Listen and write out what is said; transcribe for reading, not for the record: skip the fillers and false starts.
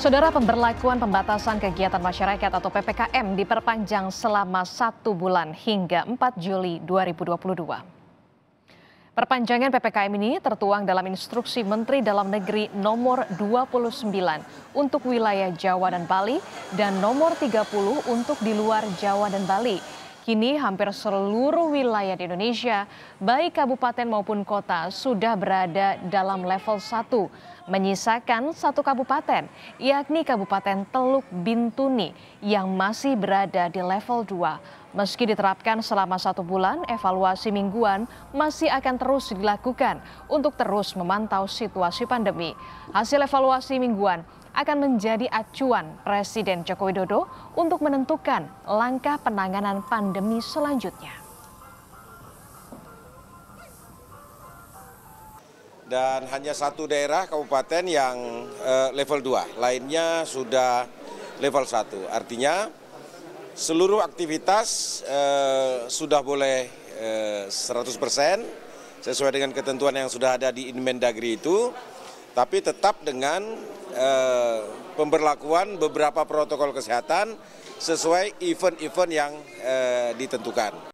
Saudara, pemberlakuan pembatasan kegiatan masyarakat atau PPKM diperpanjang selama 1 bulan hingga 4 Juli 2022. Perpanjangan PPKM ini tertuang dalam Instruksi Menteri Dalam Negeri nomor 29 untuk wilayah Jawa dan Bali dan nomor 30 untuk di luar Jawa dan Bali. Kini hampir seluruh wilayah di Indonesia, baik kabupaten maupun kota, sudah berada dalam level 1, menyisakan satu kabupaten, yakni Kabupaten Teluk Bintuni yang masih berada di level 2. Meski diterapkan selama 1 bulan, evaluasi mingguan masih akan terus dilakukan untuk terus memantau situasi pandemi. Hasil evaluasi mingguan akan menjadi acuan Presiden Joko Widodo untuk menentukan langkah penanganan pandemi selanjutnya. Dan hanya satu daerah kabupaten yang level 2, lainnya sudah level 1. Artinya seluruh aktivitas sudah boleh 100% sesuai dengan ketentuan yang sudah ada di Inmendagri itu, tapi tetap dengan pemberlakuan beberapa protokol kesehatan sesuai event-event yang ditentukan.